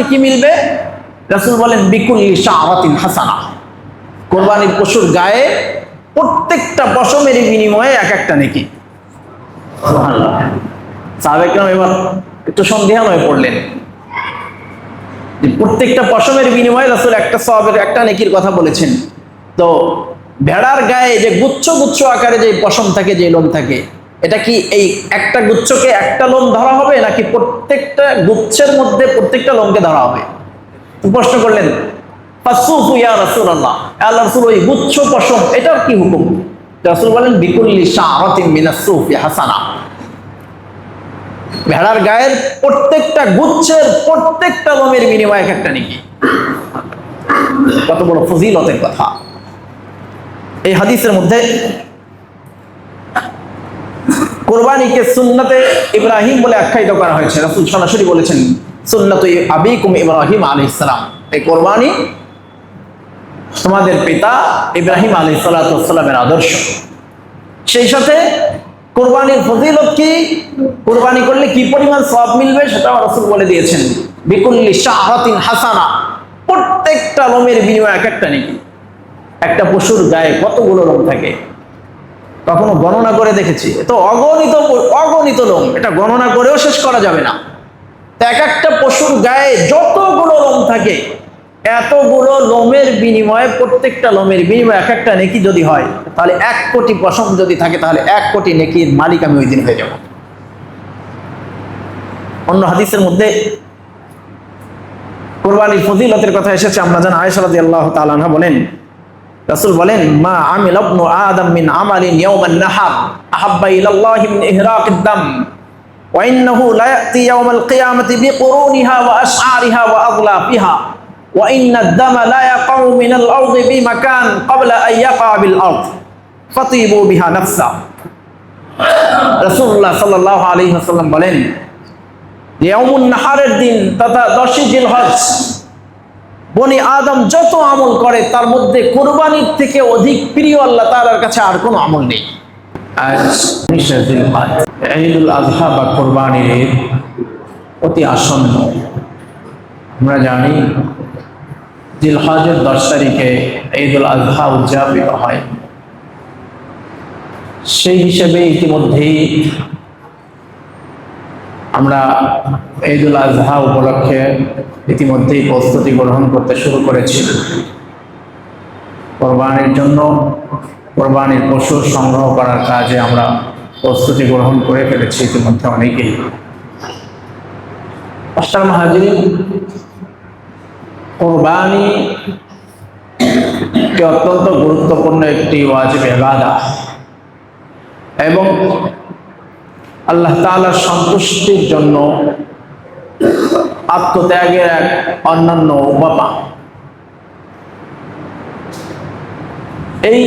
কি মিলবে? রাসূল বলেন বিকুল্লি শাআরাতিন হাসানা, কোরবানির পশুর গায়ে প্রত্যেকটা পশমের বিনিময়ে এক একটা নেকি। সুবহানাল্লাহ। সাহাবায়ে কেরাম এবার একটু সন্দেহান হয়ে পড়লেন, প্রত্যেকটা পশমের বিনিময়ে রাসূল একটা সওয়াবের একটা নেকির কথা বলেছেন। তো ভেড়ার গায়ে যে গুচ্ছ গুচ্ছ আকারে যে পশম থাকে, যে লোম থাকে, এটা কি এই একটা গুচ্ছকে একটা লোম ধরা হবে, নাকি প্রত্যেকটা গুচ্ছের মধ্যে প্রত্যেকটা লোমকে ধরা হবে? তো প্রশ্ন করলেন ফাসুফু ইয়া রাসূলুল্লাহ, আল্লাহ রাসূল ওই গুচ্ছ পশম এটার কি হুকুম? রাসূল বলেন বিকুল্লি শাআরাতিন মিনাস সুফি হাসানা, ভেড়ার গায়ের প্রত্যেকটা গুচ্ছের প্রত্যেকটা লোমের বিনিময়ে এক একটা নেকি। কত বড় ফজিলতের কথা! এই হাদিসের মধ্যে কোরবানিকে সুন্নতে ইব্রাহিম বলে আখ্যায়িত করা হয়েছে। রাসূল সরাসরি বলেছেন সুন্নাতু আবিকুম ইব্রাহিম আলাইহিস সালাম, এই কোরবানি তোমাদের পিতা ইব্রাহিম আলাইহিস সালামের আদর্শ। সেই সাথে কোরবানির ফজিলত কি, কোরবানি করলে কি পরিমাণ সওয়াব মিলবে সেটাও রাসূল বলে দিয়েছেন। বিকুল্লি শাআরাতিন হাসানা, প্রত্যেকটা লোমের বিনিময়ে এক একটা নেকি। একটা পশুর গায়ে কতগুলো লোম থাকে কখনো গণনা করে দেখেছি? তো অগণিত লোম, এটা গণনা করেও শেষ করা যাবে না। এক একটা পশুর গায়ে যতগুলো লোম থাকে, এতগুলো লোমের বিনিময়ে প্রত্যেকটা লোমের বিনিময়ে এক একটা নেকি যদি হয়, তাহলে 1 কোটি পশম যদি থাকে, তাহলে 1 কোটি নেকির মালিক আমি ওই দিন হয়ে যাব। অন্য হাদিসের মধ্যে কুরবানির ফজিলতের কথা এসেছে। আমরা জানি আয়েশা রাদিয়াল্লাহু তাআলা আনহা বলেন, রাসূল বলেন মা আমিল ইবনু আদম মিন আমালিন ইয়াওমান নাহার আহাব্বা ইলাল্লাহি মিন ইহরাকিদ দাম ওয়া ইন্নাহু লা ইয়াতি ইয়াওমাল কিয়ামাতি বিকুরুনিহা ওয়া আশআরিহা ওয়া আগলাফিহা ওয়া ইন্নাদ দামা লা ইয়াকাউ মিনাল আরদি বিমাকান ক্বাবলা আন ইয়াকা বিল আরদ ফাতিবু বিহা নাফসা। রাসূলুল্লাহ সাল্লাল্লাহু আলাইহি ওয়াসাল্লাম বলেন, ইয়াউমুন নাহারের দিন তথা 10ই জিলহজ বনি আদম যত আমল করে তার মধ্যে কুরবানির থেকে অধিক প্রিয় আল্লাহ তাআলার কাছে আর কোনো আমল নেই। আজ ঈদুল আযহা বা কুরবানির ঈদ অতি আসন্ন। আমরা জানি জিলহজের 10 তারিখে ঈদুল আযহা উদযাপিত হয়। সেই হিসেবে ইতিমধ্যেই আমরা ঈদুল আযহা উপলক্ষে ইতিমধ্যেই প্রস্তুতি গ্রহণ করতে শুরু করেছি। কোরবানির জন্য কোরবানির পশু সংগ্রহ করার কাজে আমরা প্রস্তুতি গ্রহণ করে ফেলেছি ইতিমধ্যে অনেকেই। মুহতারাম হাজিরিন, কোরবানি অত্যন্ত গুরুত্বপূর্ণ একটি ওয়াজিব ইবাদত এবং আল্লাহ তাআলার সন্তুষ্টির জন্য আত্মত্যাগের এক অন্যান্য উপায়। এই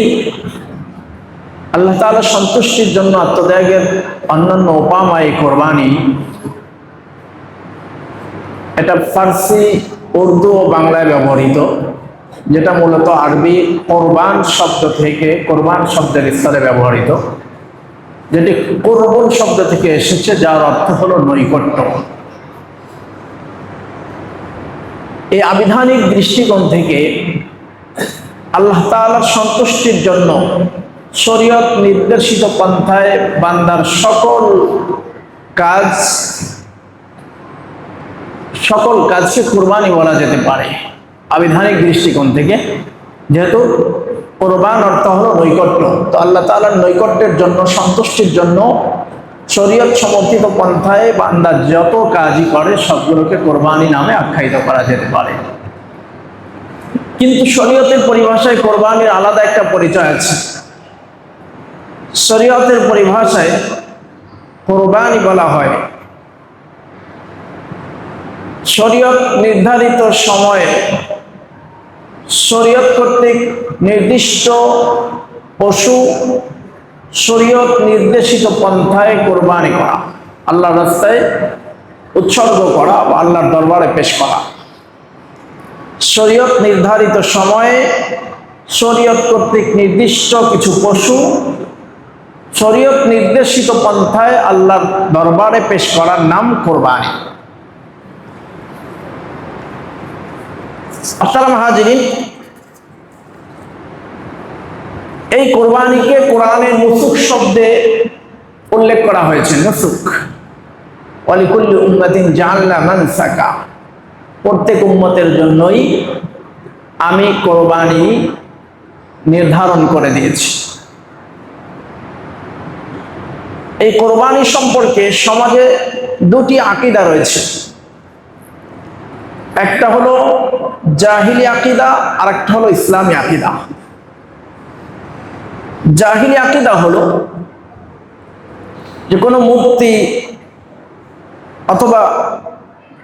আল্লাহ তাআলার সন্তুষ্টির জন্য আত্মত্যাগের অন্যান্য উপায় কোরবানি, এটা ফার্সি, উর্দু ও বাংলায় ব্যবহৃত, যেটা মূলত আরবি কোরবান শব্দ থেকে, কোরবান শব্দের স্থলে ব্যবহৃত, যেটি কুরবুন শব্দ থেকে এসেছে, যার অর্থ হলো নৈকট্য। এই আবিধানিক দৃষ্টিকোণ থেকে আল্লাহ তাআলার সন্তুষ্টির জন্য শরীয়ত নির্দেশিত পন্থায় বান্দার সকল কাজকে কুরবানি বলা যেতে পারে আবিধানিক দৃষ্টিকোণ থেকে, যেহেতু কুরবান অর্থ হলো নৈকট্য। তো আল্লাহ তাআলার নৈকট্যের জন্য, সন্তুষ্টির জন্য শরীয়ত সমর্থিত পন্থায় বান্দা যত কাজই করে সবগুলোকে কোরবানি নামে আখ্যায়িত করা যেতে পারে। কিন্তু শরীয়তের পরিভাষায় কোরবানির আলাদা একটা পরিচয় আছে। শরীয়তের পরিভাষায় কোরবানি বলা হয় শরীয়ত নির্ধারিত সময়ে শরীয়ত কর্তৃক নির্দিষ্ট পশু শরীয়ত নির্দেশিত পন্থায় কোরবানি করা, আল্লাহর রাস্তায় উৎসর্গ করা বা আল্লাহর দরবারে পেশ করা। শরীয়ত নির্ধারিত সময়ে শরীয়ত কর্তৃক নির্দিষ্ট কিছু পশু শরীয়ত নির্দেশিত পন্থায় আল্লাহর দরবারে পেশ করার নাম কোরবানি। আসসালামু হাজিরিন, এই কোরবানিকে কোরআনের নুসুক শব্দে উল্লেখ করা হয়েছে। নুসুক, ওয়ালিকুল্লি উম্মাতিন জাআলনা মানসাকা, প্রত্যেক উম্মতের জন্যই আমি কোরবানি নির্ধারণ করে দিয়েছি। এই কোরবানি সম্পর্কে সমাজে দুটি আকীদা রয়েছে, একটা হলো জাহিলি আকীদা আর একটা হলো ইসলামী আকীদা। জাহিলি আকীদা হলো যে কোনো মূর্তি অথবা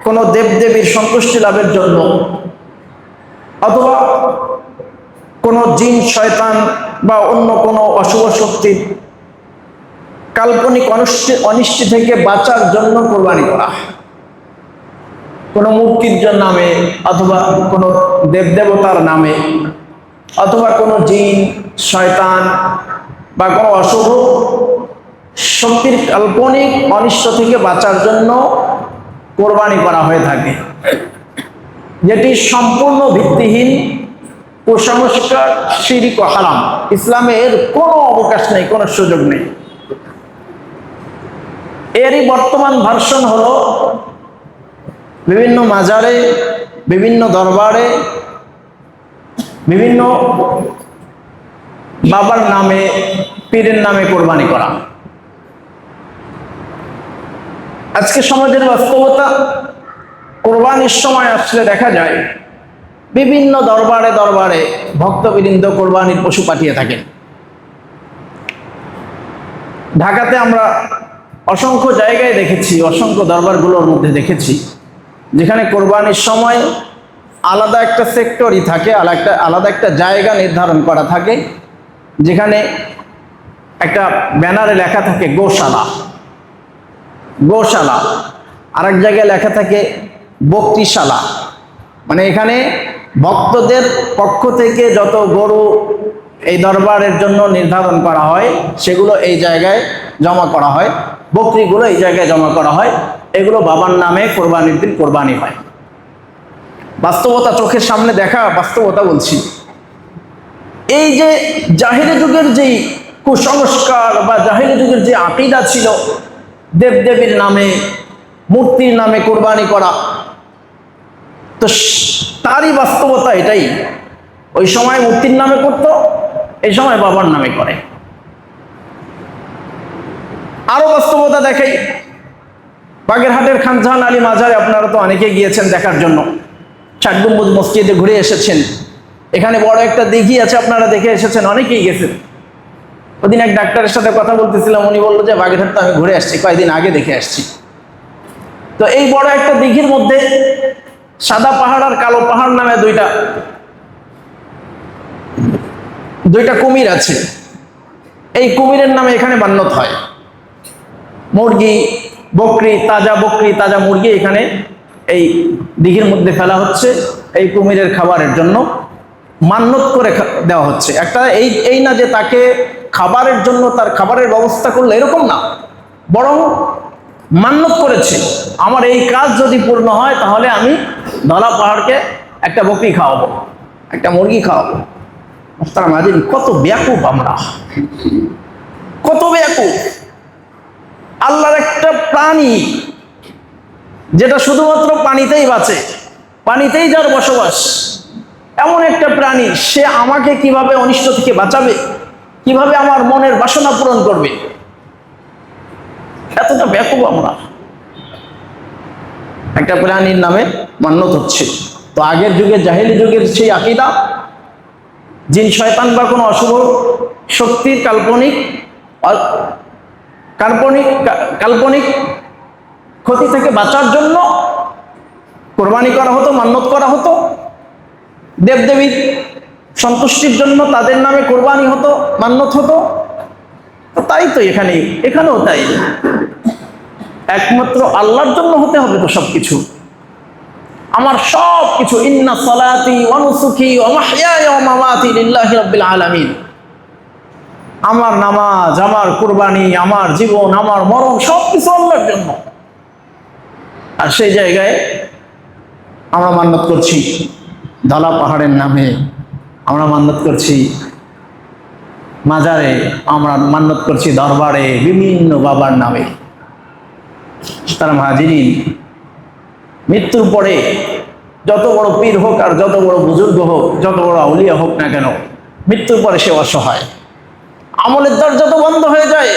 কোনো দেবদেবীর সন্তুষ্টি লাভের জন্য অথবা কোনো জিন শয়তান বা অন্য কোনো অশুভ শক্তির কাল্পনিক অনিষ্টি থেকে বাঁচার জন্য কোরবানি করা, কোনো মূর্তির নামে অথবা কোনো দেবদেবতার নামে অথবা কোনো জিন শয়তান বা কোনো অশুভ শক্তির কাল্পনিক অনিষ্ট থেকে বাঁচার জন্য কোরবানি করা হয়ে থাকে, যেটি সম্পূর্ণ ভিত্তিহীন কুসংস্কার, শিরক ও হারাম। ইসলামের কোনো অবকাশ নেই, কোনো সুযোগ নেই। এরই বর্তমান ভার্সন হলো বিভিন্ন মাজারে, বিভিন্ন দরবারে, বিভিন্ন বাবার নামে, পীরের নামে কোরবানি করা। আজকে সমাজের বাস্তবতা, কোরবানির সময় আসলে দেখা যায় বিভিন্ন দরবারে দরবারে ভক্তবৃন্দ কোরবানির পশু পাঠিয়ে থাকেন। ঢাকাতে আমরা অসংখ্য জায়গায় দেখেছি, অসংখ্য দরবারগুলোর মধ্যে দেখেছি যেখানে কোরবানির সময় আলাদা একটা সেক্টরই থাকে, আলাদা একটা জায়গা নির্ধারণ করা থাকে, যেখানে একটা ব্যানারে লেখা থাকে গোশালা, গোশালা। আর এক জায়গায় লেখা থাকে বকরিশালা। মানে এখানে ভক্তদের পক্ষ থেকে যত গরু এই দরবারের জন্য নির্ধারণ করা হয় সেগুলো এই জায়গায় জমা করা হয়, বকরিগুলো এই জায়গায় জমা করা হয়, এগুলো বাবার নামে কোরবানির দিন কোরবানি হয়। বাস্তবতা চোখের সামনে দেখা, বাস্তবতা বলছি। এই যে জাহিলি যুগের যেই কুসংস্কার বা জাহিলি যুগের যে আকীদা ছিল, দেবদেবীর নামে, মূর্তির নামে কোরবানি করা, তো তারই বাস্তবতা এটাই। ওই সময় মূর্তির নামে করতো, এই সময় বাবার নামে করে। আরো বাস্তবতা দেখাই, বাগেরহাটের খান জাহান আলী মাজারে আপনারা তো অনেকে গিয়েছেন দেখার জন্য, ৬০ গম্বুজ মসজিদে ঘুরে এসেছেন। এখানে বড় একটা দিঘি আছে, আপনারা দেখে এসেছেন, অনেকেই গেছেন। ওদিন এক ডাক্তারের সাথে কথা বলতেছিলাম, উনি বললো যে বাগেরহাট তো আমি ঘুরে আসছি, কয়েকদিন আগে দেখে আসছি। তো এই বড় একটা দিঘির মধ্যে সাদা পাহাড় আর কালো পাহাড় নামে দুইটা কুমির আছে। এই কুমিরের নামে এখানে মান্যত হয়। মুরগি, বকরি, তাজা মুরগি এখানে এই দিঘির মধ্যে ফেলা হচ্ছে এই কুমিরের খাবারের জন্য, মান্যত করে দেওয়া হচ্ছে। একটা এই না যে তাকে খাবারের জন্য তার খাবারের ব্যবস্থা করলো, এরকম না, বরং মান্যত করেছে আমার এই কাজ যদি পূর্ণ হয় তাহলে আমি ধলা পাহাড়কে একটা বকরি খাওয়াবো, একটা মুরগি খাওয়াবো। কত ব্যাকুফ আমরা, কত ব্যাকুফ! আল্লাহর একটা প্রাণী যেটা শুধুমাত্র পানিতেই বাঁচে, পানিতেই যার বসবাস, এমন একটা প্রাণী, সে আমাকে কিভাবে অনিষ্ট থেকে বাঁচাবে, কিভাবে আমার মনের বাসনা পূরণ করবে? এতটা ব্যাকুফ আমরা। একটা প্রাণীর নামে মান্যত হচ্ছে। তো আগের যুগে, জাহেলি যুগের সেই আকীদা, জিন শয়তান বা কোনো অশুভ শক্তির কাল্পনিক ক্ষতি থেকে বাঁচার জন্য কোরবানি করা হতো, মান্যত করা হতো। দেবদেবীর সন্তুষ্টির জন্য তাদের নামে কোরবানি হতো, মান্যত হতো। তাই তো এখানেও তাই। একমাত্র আল্লাহর জন্য হতে হবে তো সবকিছু। আমার সব কিছু, ইন্না সালাতি ওয়া নুসুকি ওয়া মাহইয়ায়া ওয়া মামাতি লিল্লাহি রাব্বিল আলামিন। আমার নামাজ, আমার কুরবানি, আমার জীবন, আমার মরণ সবকিছু আল্লাহর জন্য। আর সেই জায়গায় আমরা মান্যত করছি ধলা পাহাড়ের নামে আমরা মান্যত করছি, মাজারে আমরা মান্যত করছি, দরবারে বিভিন্ন বাবার নামে। তারা হাজিরিন, মৃত্যুর পরে যত বড় পীর হোক আর যত বড় বুজুর্গ হোক, যত বড় আউলিয়া হোক না কেন, মৃত্যুর পরে সে অসহায়, আমলের দরজা তো বন্ধ হয়ে যায়।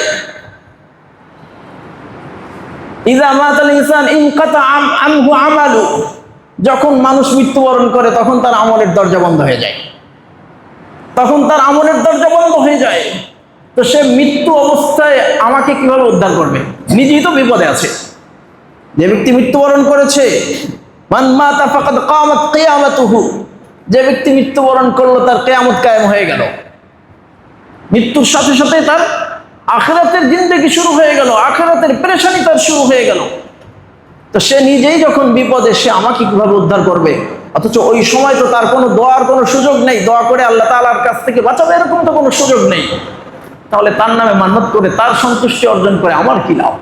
ইযা মাতাল ইনসান ইনকাতা আনহু আমালু, যখন মানুষ মৃত্যুবরণ করে তখন তার আমলের দরজা বন্ধ হয়ে যায়, তখন তার আমলের দরজা বন্ধ হয়ে যায়। তো সে মৃত্যু অবস্থায় আমাকে কিভাবে উদ্ধার করবে? নিজেই তো বিপদে আছে। যে ব্যক্তি মৃত্যুবরণ করেছে, মান মাতা ফাকাদ কামাত কিয়ামাতুহু, যে ব্যক্তি মৃত্যুবরণ করলো তার কিয়ামত কায়েম হয়ে গেল। মৃত্যুর সাথে সাথে তার আখিরাতের জিন্দেগি শুরু হয়ে গেল, আখিরাতের পেরেশানি তার শুরু হয়ে গেল। তো সে নিজেই যখন বিপদে, সে আমাকে কিভাবে উদ্ধার করবে? অথচ ওই সময় তো তার কোনো দোয়ার কোনো সুযোগ নেই, দোয়া করে আল্লাহ তাআলার কাছ থেকে বাঁচাবে এরকম তো কোনো সুযোগ নেই। তাহলে তার নামে মান্যত করে তার সন্তুষ্টি অর্জন করে আমার কি লাভ?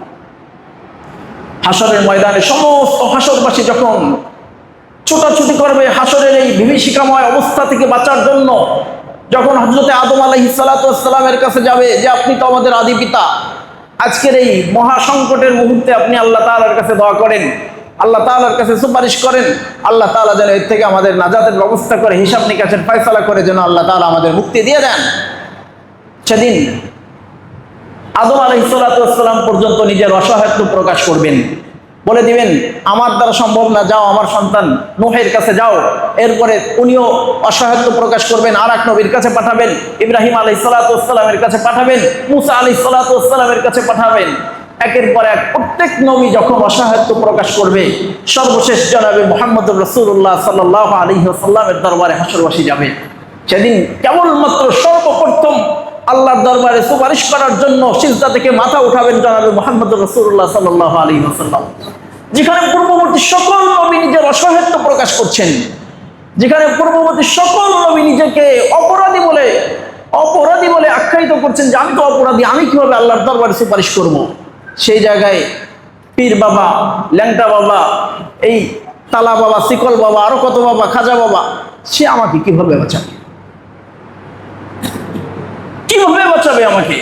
হাসরের ময়দানে সমস্ত হাসরবাসী যখন ছোটাছুটি করবে হাসরের এই বিভীষিকাময় অবস্থা থেকে বাঁচার জন্য, যখন হযরতে আদম আলাইহিস সালাতু ওয়াস সালামের কাছে যাবে যে আপনি তো আমাদের আদি পিতা, আজকের এই মহা সংকটের মুহূর্তে আপনি আল্লাহ তাআলার কাছে দোয়া করেন, আল্লাহ তাআলার কাছে সুপারিশ করেন, আল্লাহ তাআলা যেন এর থেকে আমাদের নাজাতের ব্যবস্থা করে, হিসাব নিকাশের ফয়সালা করে যেন আল্লাহ তাআলা আমাদের মুক্তি দিয়ে দেন। সেদিন আদম আলাইহিস সালাতু ওয়াস সালাম পর্যন্ত নিজের অসহায়ত্ব প্রকাশ করবেন, বলে দিবেন আমার দ্বারা সম্ভব না, যাও আমার সন্তান নূহের কাছে যাও। এরপরে উনিও অসহায়ত্ব প্রকাশ করবেন, আর এক নবীর কাছে পাঠাবেন, ইব্রাহিম আলাইহিস সালাতু ওয়াস সালামের কাছে পাঠাবেন, মুসা আলাইহিস সালাতু ওয়াস সালামের কাছে পাঠাবেন। একের পর এক প্রত্যেক নবী যখন অসহায়ত্ব প্রকাশ করবে, সর্বশেষ জনাবে মুহাম্মদুর রাসূলুল্লাহ সাল্লাল্লাহু আলাইহি ওয়াসাল্লামের দরবারে হাসরবাসী যাবে। সেদিন কেবলমাত্র সর্বপ্রথম আল্লাহর দরবারে সুপারিশ করার জন্য সিজদা থেকে মাথা উঠাবেন জনাবে মুহাম্মদুর রাসূলুল্লাহ সাল্লাল্লাহু আলাইহি ওয়াসাল্লাম। যেখানে পূর্ববর্তী সকল নবী নিজের অসহায়ত্ব প্রকাশ করছেন, যেখানে পূর্ববর্তী সকল নবী নিজেকে অপরাধী বলে আখ্যায়িত করছেন যে আমি তো অপরাধী, আমি কিভাবে আল্লাহর দরবারে সুপারিশ করব, সেই জায়গায় পীর বাবা, ল্যাংটা বাবা, এই তালা বাবা, শিকল বাবা, আরো কত বাবা, খাজা বাবা, সে আমাকে কিভাবে বাঁচাবে? কিভাবে বাঁচাবে আমাকে?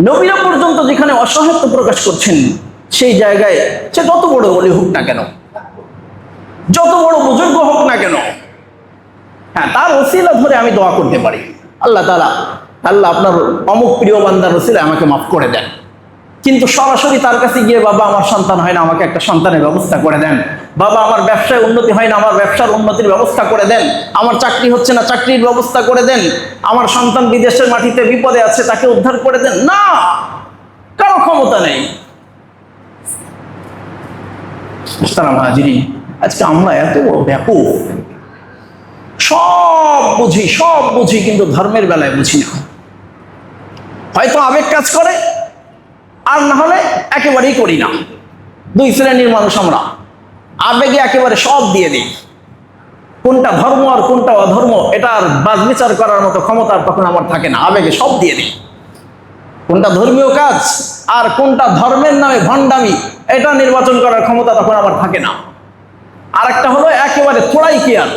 নবীরা পর্যন্ত যেখানে অসহায়ত্ব প্রকাশ করছেন, সেই জায়গায় সে যত বড় ওলি হোক না কেন, যত বড় বুজুর্গ হোক না কেন, হ্যাঁ তার ওসিলা ধরে আমি দোয়া করতে পারি, আল্লাহ তাআলা, আল্লাহ আপনার অমুক প্রিয় বান্দার ওসিলায় আমাকে মাফ করে দেন। কিন্তু সরাসরি তার কাছে গিয়ে বাবা আমার সন্তান হয় না, আমাকে একটা সন্তানের ব্যবস্থা করে দেন, বাবা আমার ব্যবসায় উন্নতি হয় না, আমার ব্যবসার উন্নতির ব্যবস্থা করে দেন, আমার চাকরি হচ্ছে না, চাকরির ব্যবস্থা করে দেন, আমার সন্তান বিদেশের মাটিতে বিপদে আছে, তাকে উদ্ধার করে দেন, না, কারো ক্ষমতা নেই। আজকে আমরা এত বড় ব্যাপক, সব বুঝি কিন্তু ধর্মের বেলায় বুঝি না। হয়তো আবেগ কাজ করে, আর না হলে একেবারেই করি না। দুই শ্রেণীর মানুষ আমরা, আবেগে একেবারে সব দিয়ে দিই। কোনটা ধর্ম আর কোনটা অধর্ম এটার বাছবিচার করার মতো ক্ষমতা তখন আমার থাকে না, আবেগে সব দিয়ে দিই। কোনটা ধর্মীয় কাজ আর কোনটা ধর্মের নামে ভণ্ডামি, এটা নির্বাচন করার ক্ষমতা তখন আমার থাকে না। আর একটা হলো একেবারে থোড়াই কেয়ার,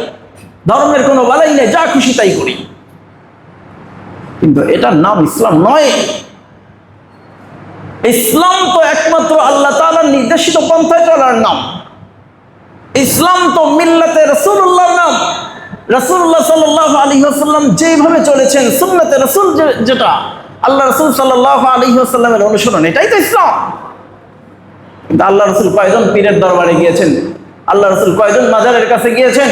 ধর্মের কোনো বেলাই নেই, যা খুশি তাই করি। কিন্তু এটার নাম ইসলাম নয়। ইসলাম তো একমাত্র আল্লাহ তাআলার নির্দেশিত পন্থায় চলার নাম। ইসলাম তো মিল্লাতে রাসূলুল্লাহর নাম। রাসূলুল্লাহ সাল্লাল্লাহু আলাইহি ওয়াসাল্লাম যেভাবে চলেছেন, সুন্নতে রাসূল যেটা, আল্লাহ রাসূল সাল্লাল্লাহু আলাইহি ওয়াসাল্লামের অনুসরণ, এটাই তো ইসলাম। কিন্তু আল্লাহ রাসূল কয়জন পীরের দরবারে গিয়েছেন? আল্লাহ রাসূল কয়জন মাজারের কাছে গিয়েছেন?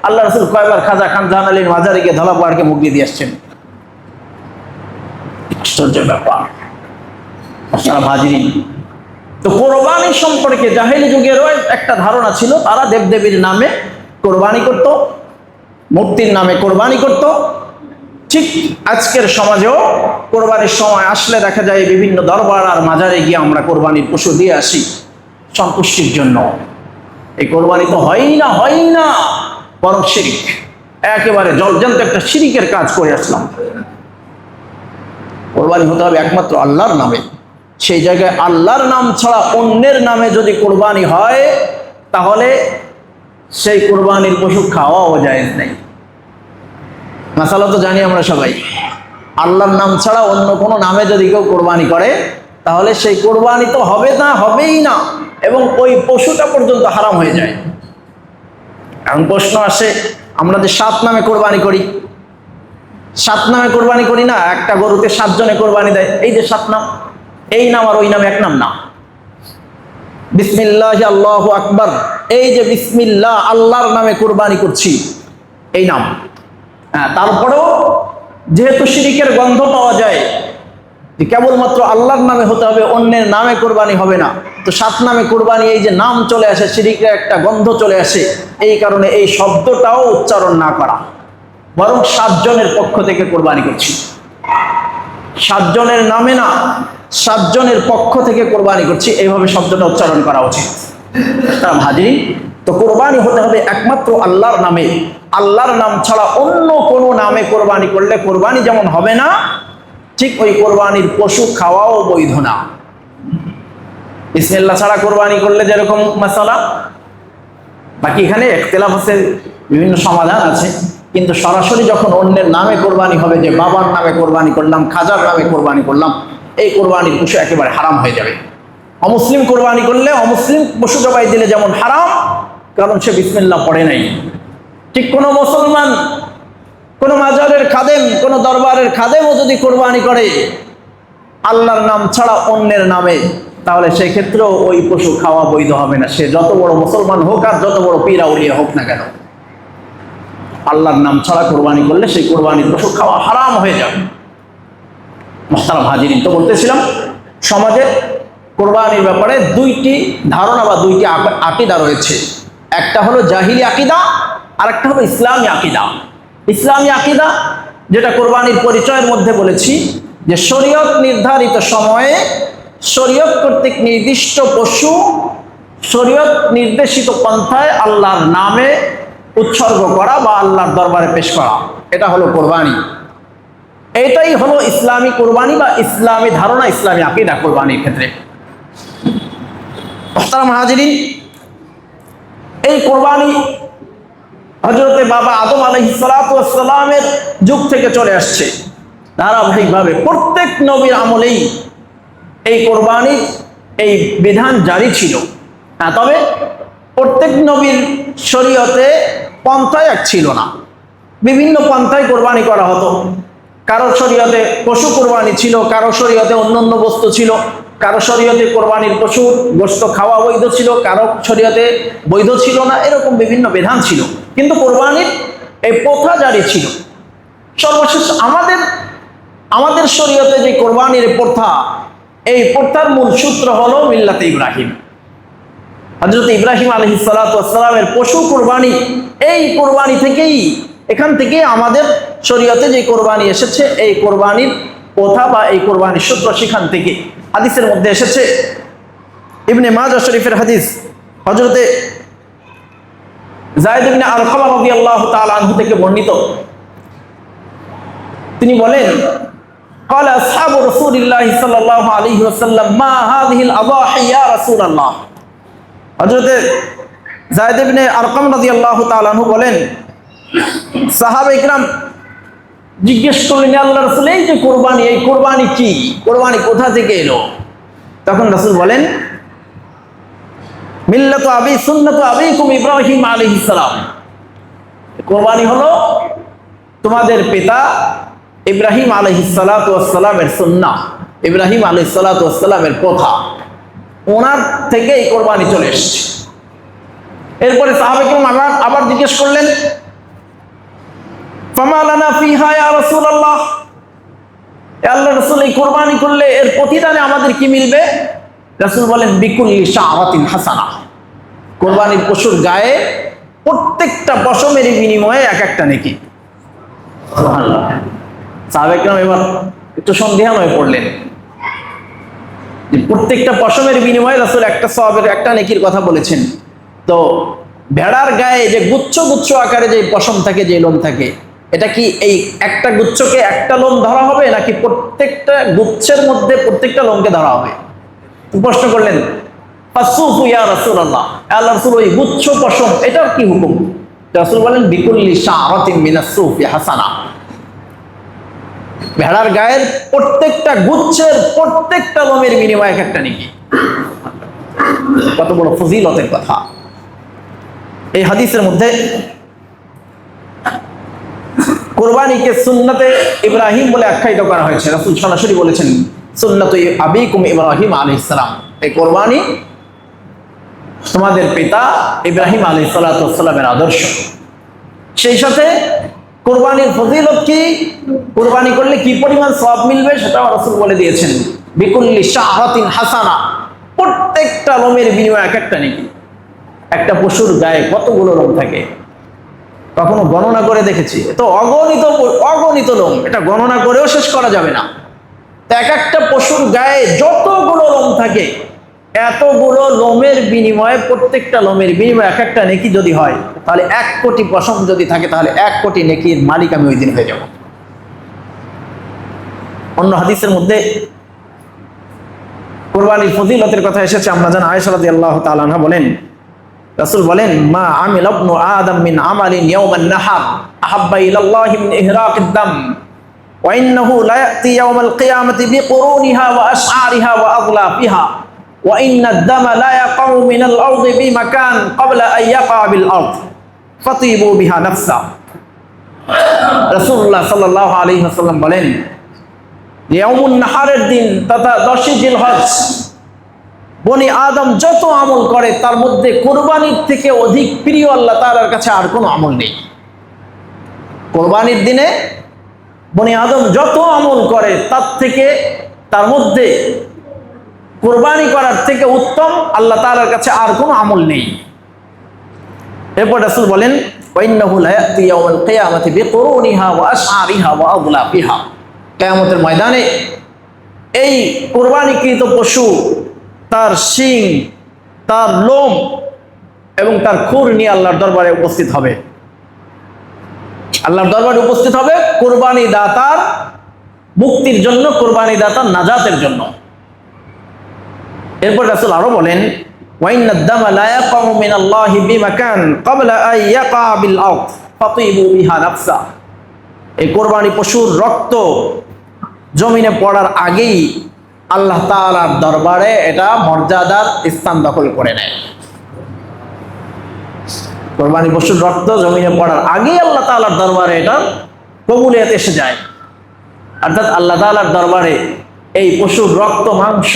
আল্লাহ রাসূল কয়বার খাজা খান জাহান আলীর মাজারে গিয়ে ধলা পাহাড়কে মুখ দিয়ে আসছেন? আশ্চর্য ব্যাপার। তো কোরবানি সম্পর্কে জাহেলি যুগেরও একটা ধারণা ছিল, তারা দেবদেবীর নামে কোরবানি করত, মূর্তির নামে কোরবানি করত। ঠিক আজকের সমাজেও কোরবানির সময় আসলে দেখা যায় বিভিন্ন দরবার আর মাজারে গিয়ে আমরা কোরবানির পশু দিয়ে আসি সন্তুষ্টির জন্য। এই কোরবানি তো হয়ই না, বরং শিরিক, একেবারে জলজন্ত একটা শিরিকের কাজ করে আসলাম। কোরবানি হতে হবে একমাত্র আল্লাহর নামে। সেই জায়গায় আল্লাহর নাম ছাড়া অন্যের নামে যদি কোরবানি হয়, তাহলে সেই কোরবানির পশু খাওয়াও জায়েজ নেই। মাসালা তো জানি আমরা সবাই, আল্লাহর নাম ছাড়া অন্য কোনো নামে যদি কেউ কোরবানি করে তাহলে সেই কোরবানি তো হবে না, হবেই না, এবং ওই পশুটা পর্যন্ত হারাম হয়ে যায়। এখন প্রশ্ন আসে, আমরা যে 7 নামে কোরবানি করি, 7 নামে কোরবানি করি না, একটা গরুতে 7 জনে কোরবানি দেয়, এই যে 7 নাম, এই নাম আর ওই নাম এক নাম না। বিসমিল্লাহ আল্লাহু আকবার, এই যে বিসমিল্লাহ আল্লাহর নামে কোরবানি করছি, এই নাম। হ্যাঁ, তারপরেও যেহেতু শিরিকের গন্ধ পাওয়া যায় যে কেবলমাত্র আল্লাহর নামে হতে হবে, অন্যের নামে কোরবানি হবে না, তো 7 নামে কোরবানি, এই যে নাম চলে আসে, শিরিকের একটা গন্ধ চলে আসে, এই কারণে এই শব্দটাও উচ্চারণ না করা, বরং 7 জনের পক্ষ থেকে কোরবানি করছি। 7 জনের নামে না, 7 জনের পক্ষ থেকে কোরবানি করছি, এইভাবে শব্দটা উচ্চারণ করা উচিত। তারা হাজির, তো কোরবানি হতে হবে একমাত্র আল্লাহর নামে। আল্লাহর নাম ছাড়া অন্য কোনো নামে কোরবানি করলে কোরবানি যেমন হবে না, ঠিক ওই কোরবানির পশু খাওয়াও বৈধ না। বিসমিল্লাহ ছাড়া কোরবানি করলে যেরকম মাসালা, বাকি এখানে ইখতিলাফ আছে, বিভিন্ন সমাধান আছে, কিন্তু সরাসরি যখন অন্যের নামে কোরবানি হবে, যে বাবার নামে কোরবানি করলাম, খাজার নামে কোরবানি করলাম, এই কোরবানির পশু একেবারে হারাম হয়ে যাবে। অমুসলিম কোরবানি করলে, অমুসলিম পশু জবাই দিলে যেমন হারাম, কারণ সে বিসমিল্লাহ পড়ে নাই, ঠিক কোনো মুসলমান, কোনো মাজারের খাদেম, কোনো দরবারের খাদেমও যদি কোরবানি করে আল্লাহর নাম ছাড়া অন্যের নামে, তাহলে সেই ক্ষেত্রেও ওই পশু খাওয়া বৈধ হবে না, সে যত বড় মুসলমান হোক আর যত বড় পীর আউলিয়া হোক না কেন। আল্লাহর নাম ছাড়া কোরবানি করলে সেই কোরবানির পশু খাওয়া হারাম হয়ে যাবে। মুহতারাম হাজিরিন, তো বলতেছিলাম সমাজে কোরবানির ব্যাপারে 2টি ধারণা বা 2টি আকীদা রয়েছে। একটা হলো জাহিলি আকীদা, আর একটা হলো ইসলামী আকীদা। ইসলামী আকীদা যেটা কোরবানির পরিচয়ের মধ্যে বলেছি, যে শরীয়ত নির্ধারিত সময়ে শরীয়ত কর্তৃক নির্দিষ্ট পশু শরীয়ত নির্দেশিত পন্থায় আল্লাহর নামে উৎসর্গ করা বা আল্লাহর দরবারে পেশ করা, এটা হলো কোরবানি। এটাই হলো ইসলামী কোরবানি বা ইসলামী ধারণা, ইসলামী আকীদা কোরবানির ক্ষেত্রে। মুহতারাম হাজিরিন, এই কোরবানি হযরতে বাবা আদম আলাইহিস সালাতু ওয়াস সালামের যুগ থেকে চলে আসছে ধারাবাহিকভাবে। প্রত্যেক নবীর আমলেই এই কোরবানি, এই বিধান জারি ছিল। হ্যাঁ, তবে প্রত্যেক নবীর শরীয়তে পন্থা এক ছিল না, বিভিন্ন পন্থায় কোরবানি করা হতো। কারো শরীয়তে পশু কোরবানি ছিল, কারো শরীয়তে অন্যান্য বস্তু ছিল, কারো শরীয়তে কোরবানির পশুর গোশত খাওয়া বৈধ ছিল, কারো শরীয়তে বৈধ ছিল না, এরকম বিভিন্ন বিধান ছিল, কিন্তু কোরবানির এই প্রথা জারি ছিল। সর্বশেষ আমাদের শরীয়তে যে কোরবানির প্রথা, এই প্রথার মূল সূত্র হলো মিল্লাতে ইব্রাহিম। হযরত ইব্রাহিম আলাইহিস সালাতু ওয়াস সালামের পশু কোরবানি, এই কোরবানি থেকেই, এখান থেকে আমাদের শরীয়তে যে কোরবানি এসেছে, এই কোরবানির প্রথা বা এই কোরবানির সূত্র সেখান থেকে। হাদিসের মধ্যে এসেছে, ইবনে মাজাহ শরীফের হাদিস, হযরতে যায়েদ ইবনে আরকাম রাদিয়াল্লাহু তাআলা আনহু থেকে বর্ণিত, তিনি বলেন, قال اصحاب رسول الله صلى الله عليه وسلم ما هذه الاضاحي يا رسول الله। হযরতে যায়েদ ইবনে আরকাম রাদিয়াল্লাহু তাআলা আনহু বলেন, সাহাবা ইকরাম জিজ্ঞেস করলেন, আল্লাহর রাসূল, এই যে কোরবানি, এই কোরবানি কি? কোরবানি কোথা থেকে এলো? তখন রাসূল বলেন, মিল্লাতু আবি সুন্নাতু আবিকুম ইব্রাহিম আলাইহিস সালাম। কোরবানি হলো তোমাদের পিতা ইব্রাহিম আলাইহিস সালাতু ওয়াস সালামের সুন্নাহ, ইব্রাহিম আলাইহিস সালাতু ওয়াস সালামের প্রথা, ওনার থেকে এই কোরবানি চলে এসেছে। এরপরে সাহাবা কিরাম আবার জিজ্ঞেস করলেন, ফামা লানা ফিহা ইয়া রাসূলুল্লাহ, আল্লাহর রাসূল, এই কোরবানি করলে এর প্রতিদানে আমাদের কি মিলবে? রাসূল বলেন, বিকুল্লি শাআরাতিন হাসানাহ, কোরবানির পশুর গায়ে প্রত্যেকটা পশমের বিনিময়ে এক একটা নেকি। সুবহানাল্লাহ। সাহাবা কিরাম এবার একটু সন্দেহান হয়ে পড়লেন, যে প্রত্যেকটা পশমের বিনিময়ে রাসূল একটা সওয়াবের, একটা নেকির কথা বলেছেন, তো ভেড়ার গায়ে যে গুচ্ছ গুচ্ছ আকারে যে পশম থাকে, যে লোম থাকে, এটা কি এই একটা গুচ্ছকে একটা লোম ধরা হবে, নাকি প্রত্যেকটা গুচ্ছের মধ্যে প্রত্যেকটা লোমকে ধরা হবে? প্রশ্ন করলেন। ফাসুফু ইয়া রাসূলুল্লাহ, আল্লাহর রাসূল ওই গুচ্ছ পশম এটার কি হুকুম? রাসূল বলেন বিকুল্লি শাআরাতিন মিনাস সুফি হাসানা, ভেড়ার গায়ের প্রত্যেকটা গুচ্ছের প্রত্যেকটা লোমের বিনিময়ে এক একটা নেকি। কত বড় ফজিলতের কথা! এই হাদিসের মধ্যে কুরবানিকে সুন্নতে ইব্রাহিম বলে আখ্যায়িত করা হয়েছে। রাসূল সরাসরি বলেছেন সুন্নাতু আবিকুম ইব্রাহিম আলাইহিস সালাম, এই কুরবানি তোমাদের পিতা ইব্রাহিম আলাইহিস সালামের আদর্শ। সেই সাথে কুরবানির ফজিলত কি, কুরবানি করলে কি পরিমাণ সওয়াব মিলবে সেটাও রাসূল বলে দিয়েছেন। বিকুল্লি শাহরাতিন হাসানা, প্রত্যেকটা লোমের বিনিময়ে এক একটা নেকি। একটা পশুর গায়ে কতগুলো লোম থাকে কখনো গণনা করে দেখেছি? তো অগণিত লোম, এটা গণনা করেও শেষ করা যাবে না। তো এক একটা পশুর গায়ে যতগুলো লোম থাকে, এতগুলো লোমের বিনিময়ে, প্রত্যেকটা লোমের বিনিময়ে এক একটা নেকি যদি হয়, তাহলে 1 কোটি পশম যদি থাকে তাহলে 1 কোটি নেকির মালিক আমি ওই দিন হয়ে যাব। অন্য হাদিসের মধ্যে কুরবানির ফজিলতের কথা এসেছে। আমরা জানি আয়েশা রাদিয়াল্লাহু তাআলা আনহা বলেন, রাসূল বলেন মা আমিল ইবনু আদম মিন আমালিন ইয়াওমান নাহার আহাব্বা ইলাল্লাহি মিন ইহরাকিদ দাম ওয়া ইন্নাহু লা ইয়াতি ইয়াওমাল কিয়ামাতি বিকুরুনিহা ওয়া আশআরিহা ওয়া আগলাফিহা ওয়া ইন্নাদ দামা লা ইয়াকাউ মিনাল আরদি বিমাকান ক্বাবলা আন ইয়াকা বিল আরদ ফাতিবু বিহা নাফসা। রাসূলুল্লাহ সাল্লাল্লাহু আলাইহি ওয়াসাল্লাম বলেন, ইয়াউমুন নাহারের দিন তথা 10 জিলহজ বনি আদম যত আমল করে তার মধ্যে কুরবানির থেকে অধিক প্রিয় আল্লাহ তাআলার কাছে আর কোনো আমল নেই। কুরবানির দিনে বনি আদম যত আমল করে তার থেকে, তার মধ্যে কুরবানি করার থেকে উত্তম আল্লাহ তাআলার কাছে আর কোনো আমল নেই। এরপর রাসূল বলেন ওয়া ইন্নাহু লা ইয়াতি ইয়াউমাল কিয়ামাতি বিকুরুনিহা ওয়া আশআরিহা ওয়া আগলাফিহা, কিয়ামতের ময়দানে এই কুরবানিকৃত পশু তার শিং, তার লোম এবং তার খুর নিয়ে আল্লাহর দরবারে উপস্থিত হবে। আল্লাহর দরবারে উপস্থিত হবে কুরবানি দাতার মুক্তির জন্য, কুরবানি দাতার নাজাতের জন্য। এরপর রাসূল আরো বলেন ওয়া ইন্নাদ দামা লা ইয়াকাউ মিনাল্লাহি বিমাকান ক্বাবলা আন ইয়াকা বিল আরদ ফাতিবু বিহা নাফসা, এই কুরবানি পশুর রক্ত জমিনে পড়ার আগেই আল্লাহ তাআলার দরবারে এটা মর্যাদার স্থান দখল করে নেয়। কুরবানি পশুর রক্ত জমিনে পড়ার আগেই আল্লাহ তাআলার দরবারে এটা কবুলিয়ত এসে যায়। অর্থাৎ আল্লাহ তাআলার দরবারে এই পশুর রক্ত, মাংস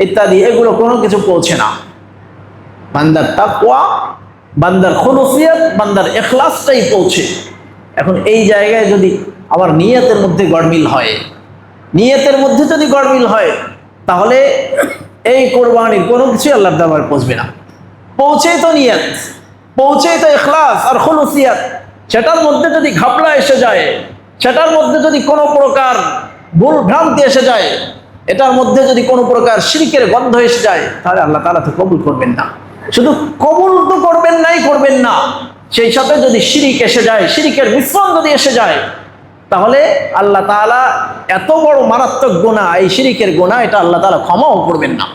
ইত্যাদি এগুলো কোনো কিছু পৌঁছে না। বান্দার তাকওয়া, বান্দার খুলুসিয়ত, বান্দার ইখলাসটাই পৌঁছে। এখন এই জায়গায় যদি আমার নিয়তের মধ্যে গড়মিল হয়, নিয়তের মধ্যে যদি গড়মিল হয়, তাহলে এই কোরবানির কোনো কিছু আল্লাহর দরবারে পৌঁছবে না। পৌঁছেই তো নিয়ত, পৌঁছেই তো ইখলাস আর খুলুসিয়ত। সেটার মধ্যে যদি ঘাপলা এসে যায়, সেটার মধ্যে যদি কোনো প্রকার ভুল ভ্রান্তি এসে যায়, এটার মধ্যে যদি কোনো প্রকার শিরকের গন্ধ এসে যায়, তাহলে আল্লাহ তাআলা তো কবুল করবেন না। শুধু কবুল তো করবেন না, সেই সাথে যদি শিরিক এসে যায়, শিরিকের মিশ্রণ যদি এসে যায়, তাহলে আল্লাহ তাআলা এত বড় মারাত্মক গুনাহ, এই শিরিকের গুনাহ, এটা আল্লাহ তাআলা ক্ষমাও করবেন না।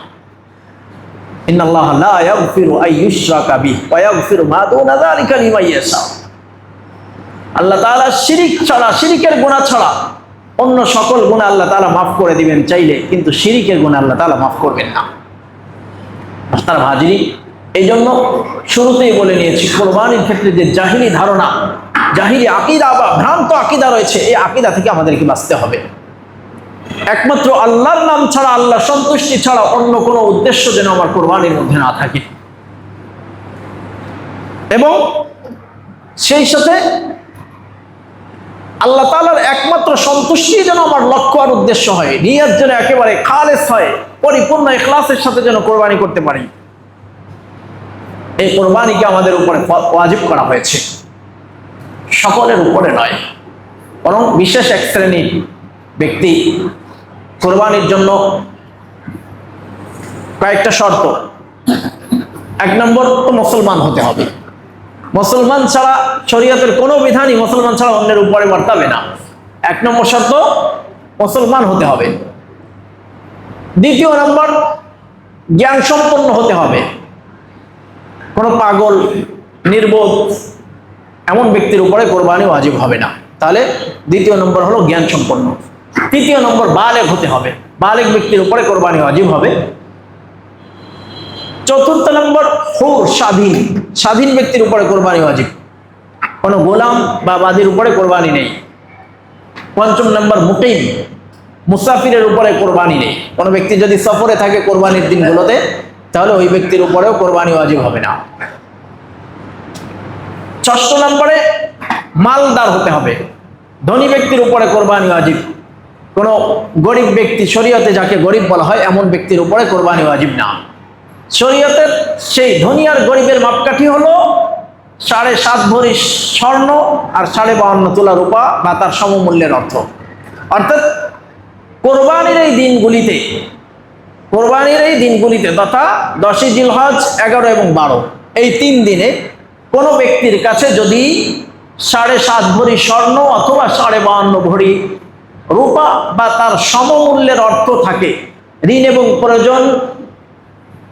ইন্নাল্লাহা লা ইয়াগফিরু আন ইউশরাকা বিহি ওয়া ইয়াগফিরু মা দুনা যালিকা লিমান ইয়াশা। আল্লাহ তাআলা শিরিক ছাড়া, শিরিকের গুনাহ ছাড়া অন্য সকল গুনাহ আল্লাহ তাআলা মাফ করে দিবেন চাইলে, কিন্তু শিরিকের গুনাহ আল্লাহ তাআলা মাফ করবেন না। মাস্টার হাজিরি, এই জন্য শুরুতেই বলে নিয়েছি, কুরবানির ক্ষেত্রে যে জাহিলি ধারণা, জাহিলি আকীদা বা ভ্রান্ত আকীদা রয়েছে, এই আকীদা থেকে আমাদেরকে বাঁচতে হবে। একমাত্র আল্লাহর নাম ছাড়া, আল্লাহ সন্তুষ্টি ছাড়া অন্য কোনো উদ্দেশ্য যেন আমার কুরবানির মধ্যে না থাকে, এবং সেই সাথে আল্লাহ তাআলার একমাত্র সন্তুষ্টি যেন আমার লক্ষ্য আর উদ্দেশ্য হয়। নিয়ত যেন একেবারে খালেস হয়, পরিপূর্ণ ইখলাসের সাথে যেন কোরবানি করতে পারি। এই কোরবানিকে আমাদের উপরে ওয়াজিব করা হয়েছে, সকলের উপরে নয়, বরং বিশেষ এক শ্রেণীর ব্যক্তি। কোরবানির জন্য কয়েকটা শর্ত। 1 নম্বর, তো মুসলমান হতে হবে। মুসলমান ছাড়া, শরীয়তের কোনো বিধানই মুসলমান ছাড়া অন্যের উপরে বর্তাবে না। 1 নম্বর শর্ত, মুসলমান হতে হবে। 2 নম্বর, জ্ঞান সম্পন্ন হতে হবে। কোনো পাগল নির্বোধ এমন ব্যক্তির উপরে কোরবানি ওয়াজিব হবে না। তাহলে দ্বিতীয় নম্বর হলো জ্ঞান সম্পন্ন। তৃতীয় নম্বর বালেগ হতে হবে, বালেগ ব্যক্তির উপরে কোরবানি ওয়াজিব হবে। চতুর্থ নম্বর হুর, স্বাধীন, স্বাধীন ব্যক্তির উপরে কোরবানি ওয়াজিব, কোনো গোলাম বা বাদীর উপরে কোরবানি নেই। পঞ্চম নম্বর মুকিম, মুসাফিরের উপরে কোরবানি নেই। কোনো ব্যক্তি যদি সফরে থাকে কোরবানির দিনগুলোতে, তাহলে ওই ব্যক্তির উপরেও কোরবানি ওয়াজিব হবে না। ষষ্ঠ নম্বরে মালদার হতে হবে, ধনী ব্যক্তির উপরে কোরবানি ওয়াজিব। কোনো গরিব ব্যক্তি, শরীয়তে যাকে গরিব বলা হয় এমন ব্যক্তির উপরে কোরবানি ওয়াজিব না। শরীয়তের সেই ধনী আর গরিবের মাপকাঠি হলো 7.5 ভরি স্বর্ণ আর 52.5 তোলা রূপা বা তার সমমূল্যের অর্থ। অর্থাৎ কোরবানির এই দিনগুলিতে তথা 10 জিলহজ, 11 এবং 12 এই 3 দিনে কোনো ব্যক্তির কাছে যদি 7.5 ভরি স্বর্ণ অথবা 52.5 ভরি রূপা বা তার সমমূল্যের অর্থ থাকে, ঋণ এবং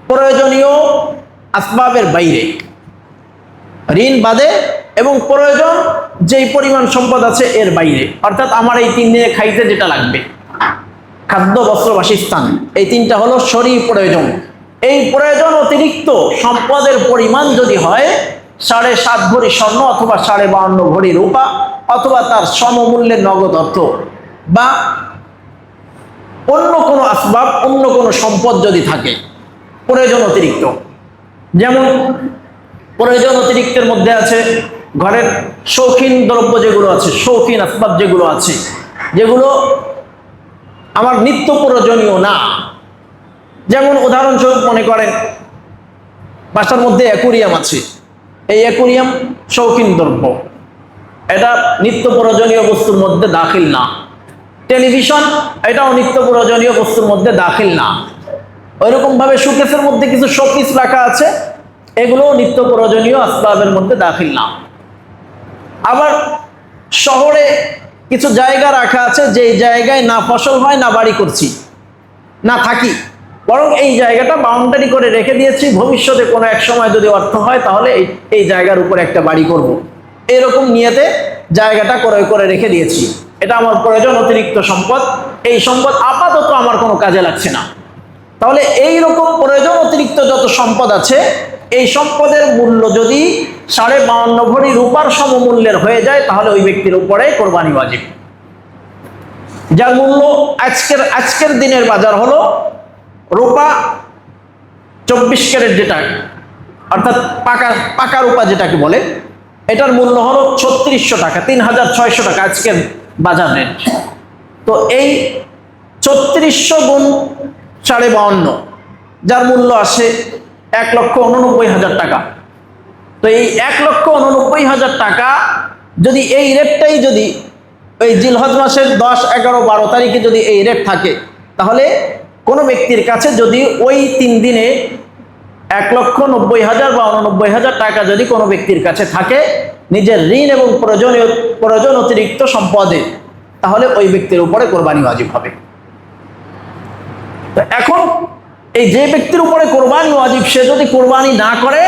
প্রয়োজনীয় আসবাবের বাইরে, ঋণ বাদে এবং প্রয়োজন যেই পরিমাণ সম্পদ আছে এর বাইরে, অর্থাৎ আমার এই 3 দিনে খাইতে যেটা লাগবে, খাদ্য, বস্ত্র, বাসস্থান, এই 3টা হলো শরীর প্রয়োজন। এই প্রয়োজন অতিরিক্ত সম্পদের পরিমাণ যদি হয় 7.5 ভরি স্বর্ণ অথবা 52.5 ভরি রূপা অথবা তার সমমূল্যের নগদ অর্থ বা অন্য কোনো আসবাব, অন্য কোনো সম্পদ যদি থাকে প্রয়োজন অতিরিক্ত, যেমন প্রয়োজন অতিরিক্তের মধ্যে আছে ঘরের শৌখিন দ্রব্য যেগুলো আছে, শৌখিন আসবাব যেগুলো আছে, যেগুলো আমার নিত্য প্রয়োজনীয় না। যেমন উদাহরণস্বরূপ মনে করেন বাসার মধ্যে অ্যাকুরিয়াম আছে, এই অ্যাকুরিয়াম শৌখিন দ্রব্য, এটা নিত্য প্রয়োজনীয় বস্তুর মধ্যে দাখিল না। টেলিভিশন, এটাও নিত্য প্রয়োজনীয় বস্তুর মধ্যে দাখিল না। ওইরকম ভাবে শোকেসের মধ্যে কিছু শোপিস রাখা আছে, এগুলো নিত্য প্রয়োজনীয় আসবাবের মধ্যে দাখিল না। আবার শহরে কিছু জায়গা রাখা আছে, যেই জায়গায় না ফসল হয়, না বাড়ি করছি, না থাকি, বরং এই জায়গাটা বাউন্ডারি করে রেখে দিয়েছি, ভবিষ্যতে কোনো এক সময় যদি অর্থ হয় তাহলে এই জায়গার উপরে একটা বাড়ি করব, এরকম নিয়েতে জায়গাটা ক্রয় করে রেখে দিয়েছি। এটা আমার প্রয়োজন অতিরিক্ত সম্পদ, এই সম্পদ আপাতত আমার কোনো কাজে লাগছে না। তাহলে এই রকম প্রয়োজন অতিরিক্ত যত সম্পদ আছে, এই সম্পদের মূল্য যদি 52.5 ভরি রূপার সমমূল্যের হয়ে যায়, তাহলে ওই ব্যক্তির উপরে কোরবানি ওয়াজিব। যার মূল্য আজকের দিনের বাজার হলো রূপা 24 ক্যারেট, যেটা অর্থাৎ পাকা রূপা যেটাকে বলে, এটার মূল্য হলো 3600 টাকা, 3600 টাকা আজকের বাজার রেট। তো এই 3600 গুণ 52.5, যার মূল্য আসে 1,89,000 টাকা। তো এই 1,89,000 টাকা যদি এই রেটটাই যদি ওই জিলহজ মাসের 10, 11, 12 তারিখে যদি এই রেট থাকে, তাহলে কোনো ব্যক্তির কাছে যদি ওই 3 দিনে 1,90,000 বা 89,000 টাকা যদি কোনো ব্যক্তির কাছে থাকে নিজের ঋণ এবং প্রয়োজন অতিরিক্ত সম্পদে, তাহলে ওই ব্যক্তির উপরে কোরবানি ওয়াজিব হবে। এখন এই যে ব্যক্তির উপরে কোরবানি ওয়াজিব, সে যদি কোরবানি না করে,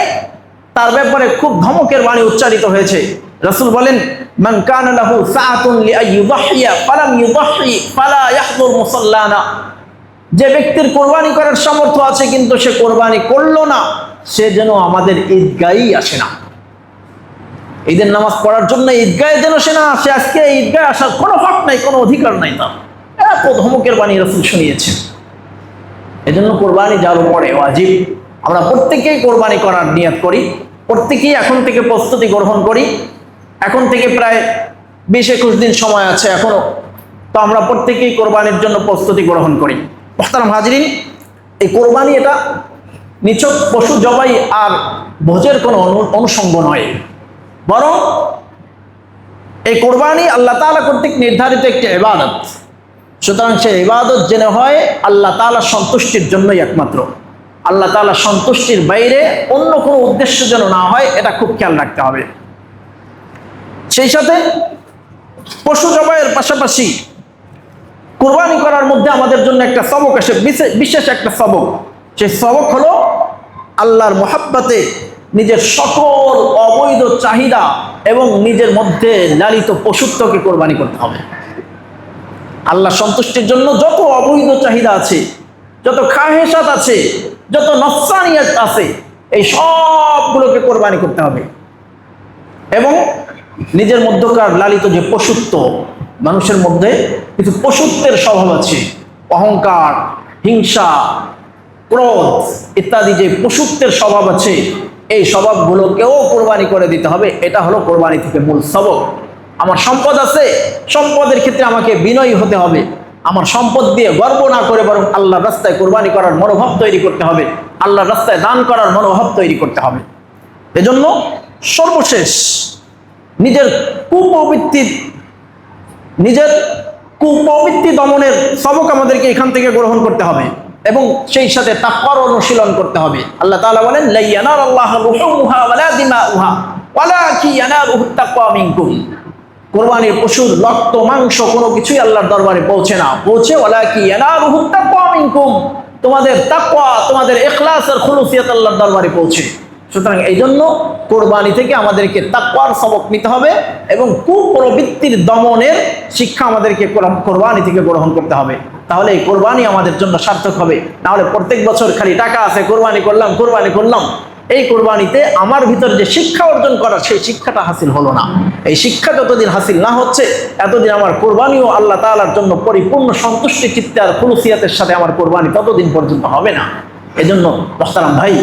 তার ব্যাপারে খুব ধমকের বাণী উচ্চারিত হয়েছে। রাসূল বলেন, মান কানা লাহু সাআতুন লিআইয়ুযহিয়া ফালাম ইউযহি ফালা ইয়াহদুর মুসাল্লানা, যে ব্যক্তির কোরবানি করার সামর্থ্য আছে কিন্তু সে কোরবানি করলো না, সে যেন আমাদের ঈদগাহেই আসে না। ঈদের নামাজ পড়ার জন্য ঈদগাহে যেন সে না আসে, আজকে ঈদগাহে আসার কোনো হক নাই, কোনো অধিকার নাই তার। এত ধমকের বাণী রাসূল শুনিয়েছেন। এজন্য কোরবানি যার উপরে ওয়াজিব, আমরা প্রত্যেকেই কোরবানি করার নিয়ত করি, প্রত্যেকেই এখন থেকে প্রস্তুতি গ্রহণ করি। এখন থেকে প্রায় 20-21 দিন সময় আছে এখনো, তো আমরা প্রত্যেকেই কোরবানির জন্য প্রস্তুতি গ্রহণ করি। মুহতারাম হাজিরিন, এই কোরবানি এটা নিছক পশু জবাই আর ভোজের কোনো অনুষঙ্গ নয়, বরং এই কোরবানি আল্লাহ তাআলা কর্তৃক নির্ধারিত একটি ইবাদত। সুতরাং সেই ইবাদত যেন হয় আল্লাহ তাআলার সন্তুষ্টির জন্যই একমাত্র, আল্লাহ তাআলার সন্তুষ্টির বাইরে অন্য কোনো উদ্দেশ্য যেন না হয়, এটা খুব খেয়াল রাখতে হবে। সেই সাথে পশু জবাইয়ের পাশাপাশি কোরবানি করার মধ্যে আমাদের জন্য একটা সবক আসে, বিশেষ একটা সবক। সেই সবক হলো আল্লাহর মহাব্বতে নিজের সকল অবৈধ চাহিদা এবং নিজের মধ্যে লালিত পশুত্বকে কোরবানি করতে হবে। আল্লাহ সন্তুষ্টির জন্য যত অবৈধ চাহিদা আছে, যত খাহেসাত আছে, যত নফসানিয়াত আছে, এই সবগুলোকে কোরবানি করতে হবে। এবং নিজের মধ্যকার লালিত যে পশুত্ব, মানুষের মধ্যে কিছু পশুত্বের স্বভাব আছে, অহংকার, হিংসা, ক্রোধ ইত্যাদি যে পশুত্বের স্বভাব আছে, এই স্বভাবগুলোকেও কোরবানি করে দিতে হবে। এটা হলো কোরবানি থেকে মূল সবক। আমার সম্পদ আছে, সম্পদের ক্ষেত্রে আমাকে বিনয়ী হতে হবে। আমার সম্পদ দিয়ে গর্ব না করে বরং আল্লাহর রাস্তায় কোরবানি করার মনোভাব তৈরি করতে হবে, আল্লাহর রাস্তায় দান করার মনোভাব তৈরি করতে হবে। এজন্য সর্বশেষ নিজের কুপ্রবৃত্তি দমনের সবক আমাদেরকে এখান থেকে গ্রহণ করতে হবে এবং সেই সাথে তাকওয়ার অনুশীলন করতে হবে। আল্লাহ তাআলা বলেন, লা ইয়ানালাল্লাহু লুহুমুহা ওয়ালা দিমাউহা ওয়ালাকিন ইয়ানালুহুত তাকওয়া মিনকুম। কোরবানির পশুর রক্ত মাংস কোনো কিছুই আল্লাহর দরবারে পৌঁছে না, পৌঁছে ওয়ালাকিন ইয়ানালুহুত তাকওয়া মিনকুম, তোমাদের তাকওয়া, তোমাদের ইখলাস আর খুলুসিয়াত আল্লাহর দরবারে পৌঁছে। সুতরাং এই জন্য কোরবানি থেকে আমাদেরকে তাকওয়ার সবক নিতে হবে এবং কুপ্রবৃত্তির দমনের শিক্ষা আমাদেরকে কোরবানি থেকে গ্রহণ করতে হবে। তাহলে এই কোরবানি আমাদের জন্য সার্থক হবে। নাহলে প্রত্যেক বছর খালি টাকা আছে, কোরবানি করলাম, এই কোরবানিতে আমার ভিতর যে শিক্ষা অর্জন করার, সেই শিক্ষাটা হাসিল হলো না। এই শিক্ষা যতদিন হাসিল না হচ্ছে, এতদিন আমার কোরবানিও আল্লাহ তাআলার জন্য পরিপূর্ণ সন্তুষ্টি চিত্তে আর খুলুসিয়াতের সাথে আমার কোরবানি ততদিন পর্যন্ত হবে না। এজন্য মোহতারাম ভাই,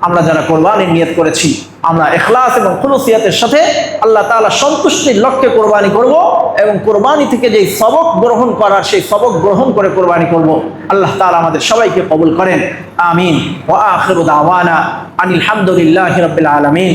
আমরা যারা কোরবানির নিয়ত করেছি, আমরা ইখলাস এবং খুলুসিয়াতের সাথে আল্লাহ তাআলা সন্তুষ্টির লক্ষ্যে কোরবানি করব এবং কোরবানি থেকে যেই সবক গ্রহণ করার, সেই সবক গ্রহণ করে কোরবানি করব। আল্লাহ তাআলা আমাদের সবাইকে কবুল করেন। আমিন। ওয়া আখিরু দাওয়ানা আনিল হামদুলিল্লাহি রাব্বিল আলামিন।